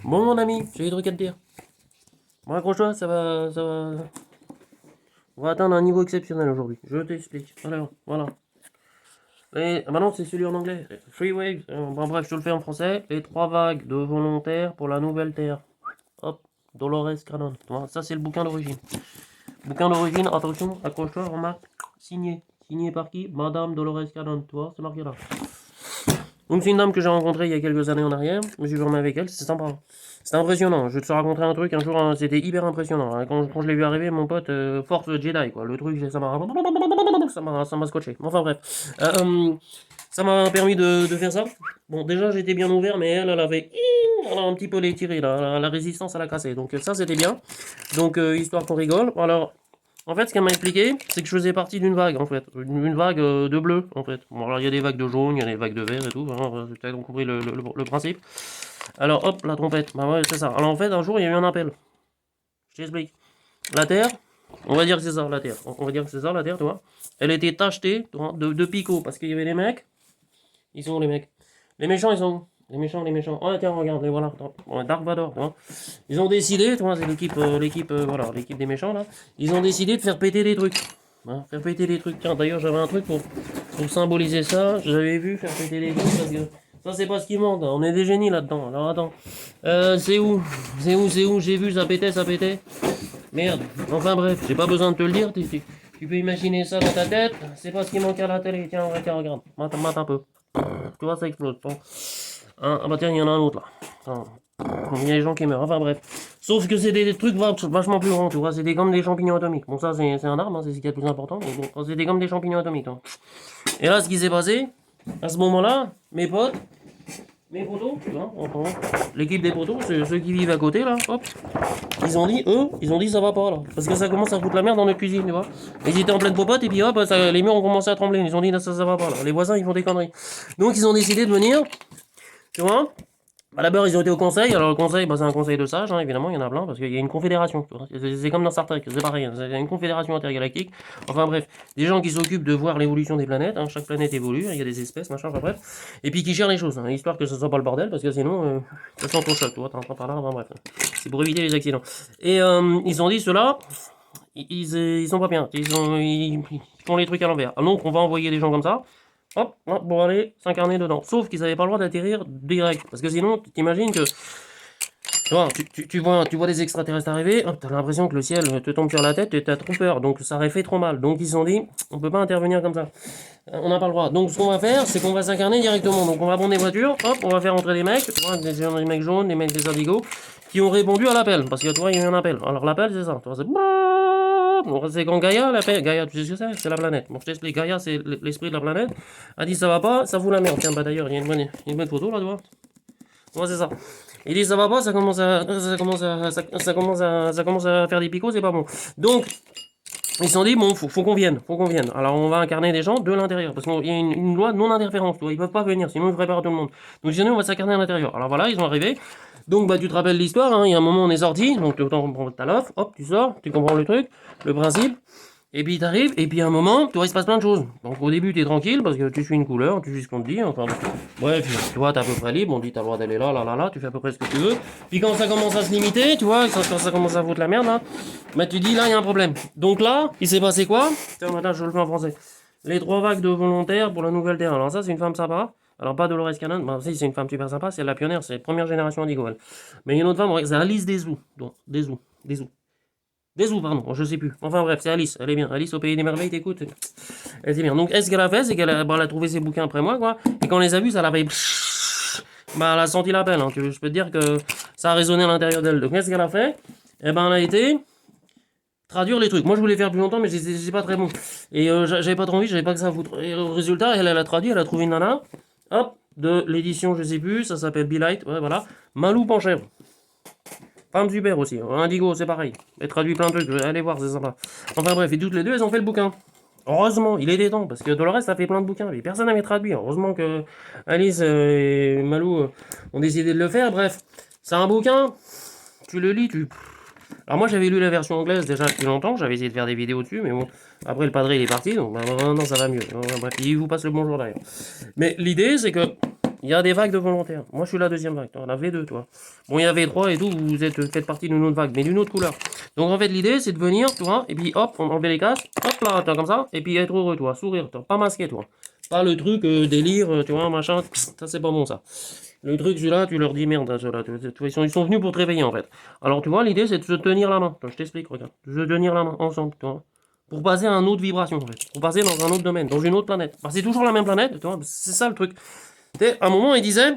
Bon, mon ami, j'ai des trucs à te dire. Bon, accroche-toi, ça va. On va atteindre un niveau exceptionnel aujourd'hui. Je t'explique. Alors, voilà. Maintenant, c'est celui en anglais. Three waves. Bon, bref, je te le fais en français. Les 3 vagues de volontaires pour la nouvelle terre. Hop, Dolores Cannon. Voilà, ça, c'est le bouquin d'origine. Bouquin d'origine, attention, accroche-toi, remarque. Signé. Signé par qui? Madame Dolores Cannon. Tu vois, c'est marqué là. Donc c'est une dame que j'ai rencontrée il y a quelques années en arrière, je me suis formé avec elle, c'est sympa. C'est impressionnant, je vais te raconter un truc un jour, hein, c'était hyper impressionnant. Hein. Quand je l'ai vu arriver, mon pote, force Jedi, quoi. Le truc, ça m'a scotché. Enfin bref. Ça m'a permis de faire ça. Bon, déjà j'étais bien ouvert, mais elle avait un petit peu les tirés, là. La résistance à la casser. Donc ça c'était bien. Donc histoire qu'on rigole. Alors, en fait, ce qu'elle m'a expliqué, c'est que je faisais partie d'une vague, en fait. Une vague de bleu, en fait. Bon, alors, il y a des vagues de jaune, il y a des vagues de vert et tout. Hein, tu as compris le principe. Alors, hop, la trompette. Bah ouais, c'est ça. Alors, en fait, un jour, il y a eu un appel. Je t'explique. La Terre, on va dire que c'est ça, la Terre. On va dire que c'est ça, la Terre, tu vois. Elle était tachetée de picots, parce qu'il y avait des mecs. Ils sont où, les mecs? Les méchants, ils sont où? Les méchants, les méchants. Oh, tiens, regarde, les voilà. Dark Vador, tu vois. Ils ont décidé, tu vois, c'est l'équipe, voilà, l'équipe des méchants, là. Ils ont décidé de faire péter des trucs. Hein, faire péter des trucs. Tiens, d'ailleurs, j'avais un truc pour symboliser ça. J'avais vu faire péter des trucs, parce que ça, c'est pas ce qui manque. Hein. On est des génies là-dedans. Alors, attends. C'est où? C'est où? J'ai vu, ça pétait, ça pétait. Merde. Enfin, bref, j'ai pas besoin de te le dire. Tu peux imaginer ça dans ta tête. C'est pas ce qui manque à la télé. Tiens, regarde. Mate un peu. Tu vois, ça explose. Bon. Ah bah tiens, il y en a un autre là. Attends. Il y a des gens qui meurent. Enfin bref. Sauf que c'est des trucs vachement plus grands, tu vois. C'est comme des champignons atomiques. Bon, ça, c'est un arme, hein, c'est ce qui est le plus important. Mais bon, c'est comme des champignons atomiques. Hein. Et là, ce qui s'est passé, à ce moment-là, mes potes, mes potos, tu vois, l'équipe des potos, ceux qui vivent à côté là, hop, ils ont dit ça va pas là. Parce que ça commence à foutre la merde dans notre cuisine, tu vois. Ils étaient en pleine popote et puis hop, les murs ont commencé à trembler. Ils ont dit ça va pas là. Les voisins, ils font des conneries. Donc, ils ont décidé de venir. Tu vois? Bah d'abord ils ont été au conseil, alors le conseil bah, c'est un conseil de sages, hein, évidemment il y en a plein, parce qu'il y a une confédération, c'est comme dans Star Trek, c'est pareil, il y a une confédération intergalactique, enfin bref, des gens qui s'occupent de voir l'évolution des planètes, hein, chaque planète évolue, il y a des espèces, machin, enfin bref, et puis qui gèrent les choses, hein, histoire que ce soit pas le bordel, parce que sinon, ça sent ton choc, tu vois, t'entends par là, enfin bref, c'est pour éviter les accidents. Et ils ont dit ceux-là, ils sont pas bien, ils font les trucs à l'envers, donc on va envoyer des gens comme ça, hop, pour aller s'incarner dedans. Sauf qu'ils n'avaient pas le droit d'atterrir direct. Parce que sinon, tu t'imagines que. Tu vois des extraterrestres arriver, hop, t'as l'impression que le ciel te tombe sur la tête et t'as trop peur. Donc ça aurait fait trop mal. Donc ils se sont dit, on peut pas intervenir comme ça. On n'a pas le droit. Donc ce qu'on va faire, c'est qu'on va s'incarner directement. Donc on va prendre des voitures, hop, on va faire entrer des mecs, tu vois, des mecs jaunes, des mecs des indigos, qui ont répondu à l'appel. Parce que toi, il y a eu un appel. Alors l'appel, c'est ça. C'est quand Gaïa l'appelle. Gaïa, tu sais ce que c'est? C'est la planète. Bon, je t'explique. Gaïa, c'est l'esprit de la planète. A dit ça va pas, ça fout la merde. Tiens, bah d'ailleurs, il y a une bonne photo là, tu vois. Ouais, c'est ça. Il dit ça va pas, ça commence à faire des picots, c'est pas bon. Donc, ils se sont dit, bon, faut qu'on vienne, Alors, on va incarner des gens de l'intérieur, parce qu'il y a une loi de non-interférence, ils peuvent pas venir, sinon ils feraient peur à tout le monde. Donc, ils ont dit, on va s'incarner à l'intérieur. Alors voilà, ils sont arrivés. Donc, bah, tu te rappelles l'histoire, hein, il y a un moment, on est sorti, donc tu comprends ta lof, hop, tu sors, tu comprends le truc, le principe. Et puis t'arrives, et puis à un moment, tu vois, il se passe plein de choses. Donc au début, t'es tranquille, parce que tu suis une couleur, tu suis ce qu'on te dit, enfin, bref, tu vois, t'es à peu près libre, on dit t'as le droit d'aller là, tu fais à peu près ce que tu veux. Puis quand ça commence à se limiter, tu vois, quand ça commence à foutre la merde, là, bah tu dis, là, il y a un problème. Donc là, il s'est passé quoi? Tiens, maintenant, je le fais en français. Les 3 vagues de volontaires pour la nouvelle terre. Alors ça, c'est une femme sympa. Alors pas Dolores Cannon, bah si, c'est une femme super sympa, c'est la pionnière, c'est la première génération Indigo, elle. Mais il y a une autre femme, c'est Alice Desou. Donc, Desou. Des pardon, je sais plus. Enfin bref, c'est Alice, elle est bien. Alice au pays des merveilles, t'écoutes. Elle est bien. Donc, ce qu'elle a fait, c'est qu'elle a, elle a trouvé ses bouquins après moi, quoi. Et quand on les a vus, ça l'avait. Bah, elle a senti l'appel, hein. Je peux te dire que ça a résonné à l'intérieur d'elle. Donc, qu'est-ce qu'elle a fait? Eh ben, elle a été traduire les trucs. Moi, je voulais faire plus longtemps, mais c'est pas très bon. Et j'avais pas trop envie, j'avais pas que ça à foutre. Et au résultat, elle a traduit, elle a trouvé une nana. Hop, de l'édition, je sais plus, ça s'appelle Be Light, ouais, voilà. Malou Panchèvre. Femme super aussi. Indigo, c'est pareil. Elle traduit plein de trucs. Allez voir, c'est sympa. Enfin bref, et toutes les deux, elles ont fait le bouquin. Heureusement, il est des temps, parce que Dolores a fait plein de bouquins, mais personne n'avait traduit. Heureusement que Alice et Malou ont décidé de le faire. Bref, c'est un bouquin, tu le lis, tu. Alors moi j'avais lu la version anglaise déjà depuis longtemps, j'avais essayé de faire des vidéos dessus, mais bon, après le padré il est parti, donc maintenant ça va mieux. Bref, il vous passe le bonjour d'ailleurs. Mais l'idée c'est que il y a des vagues de volontaires. Moi, je suis la deuxième vague. La V2, toi. Bon, il y a V3 et tout, faites partie d'une autre vague, mais d'une autre couleur. Donc, en fait, l'idée, c'est de venir, tu vois, et puis hop, on enlève les casques, hop là, comme ça, et puis être heureux, toi, sourire, toi, pas masqué, toi. Pas le truc délire, tu vois, machin, ça c'est pas bon ça. Le truc, celui-là, tu leur dis merde, ceux-là, ils sont venus pour te réveiller en fait. Alors tu vois, l'idée c'est de se tenir la main. Attends, je t'explique, regarde. De se tenir la main ensemble, tu vois. Pour passer à une autre vibration en fait. Pour passer dans un autre domaine, dans une autre planète. Parce que c'est toujours la même planète, tu vois, c'est ça le truc. Tu sais, à un moment, il disait.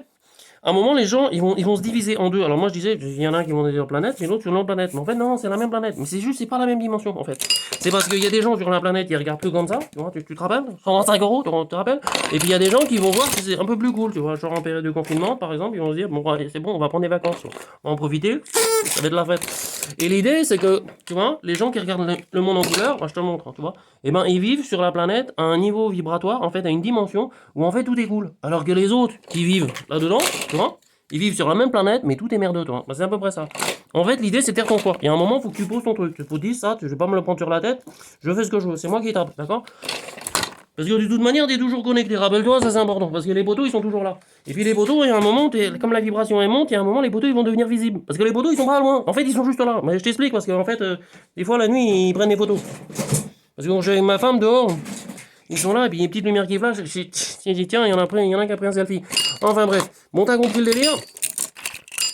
À un moment, les gens, ils vont se diviser en deux. Alors moi, je disais, il y en a qui vont dans une planète, et l'autre sur une autre planète. Mais en fait, non, c'est la même planète. Mais c'est juste, c'est pas la même dimension, en fait. C'est parce qu'il y a des gens sur la planète, ils regardent plus comme ça, tu vois, tu te rappelles 125 euros, tu te rappelles. Et puis il y a des gens qui vont voir que c'est un peu plus cool, tu vois. Genre en période de confinement, par exemple, ils vont se dire, bon, allez, c'est bon, on va prendre des vacances. On va en profiter, ça va être la fête. Et l'idée, c'est que, tu vois, les gens qui regardent le monde en couleur, moi je te le montre, hein, tu vois, et ben ils vivent sur la planète à un niveau vibratoire, en fait, à une dimension où en fait tout est cool. Alors que les autres qui vivent là-dedans, tu vois, ils vivent sur la même planète, mais tout est merdeux, toi. Bah, c'est à peu près ça. En fait, l'idée, c'est de faire ton choix. Il y a un moment, il faut que tu poses ton truc. Il faut dire ça, je vais pas me le prendre sur la tête. Je fais ce que je veux. C'est moi qui tape, d'accord? Parce que de toute manière, t'es toujours connecté. Rappelle-toi, ça c'est important. Parce que les poteaux, ils sont toujours là. Et puis les poteaux, il y a un moment, comme la vibration elle monte, il y a un moment, les poteaux, ils vont devenir visibles. Parce que les poteaux, ils sont pas loin. En fait, ils sont juste là. Mais je t'explique, parce qu'en fait, des fois, la nuit, ils prennent des photos. Parce que quand je suis avec ma femme dehors, ils sont là, et puis il y a une petite lumière qui flash. J'ai dit, tiens, il y en a un qui a pris un selfie. Enfin bref. Bon, t'as compris le délire?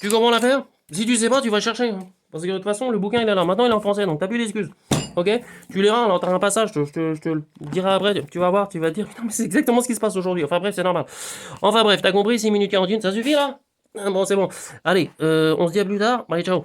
Tu comprends l'affaire? Si tu sais pas, tu vas chercher. Hein. Parce que de toute façon, le bouquin il est là. Maintenant, il est en français, donc t'as plus d'excuses. Ok? Tu liras, alors t'as un passage, je te le dirai après. Tu vas voir, tu vas te dire, putain, mais c'est exactement ce qui se passe aujourd'hui. Enfin bref, c'est normal. Enfin bref, t'as compris, 6 minutes 41, ça suffit là? Ah, bon, c'est bon. Allez, on se dit à plus tard. Allez, ciao.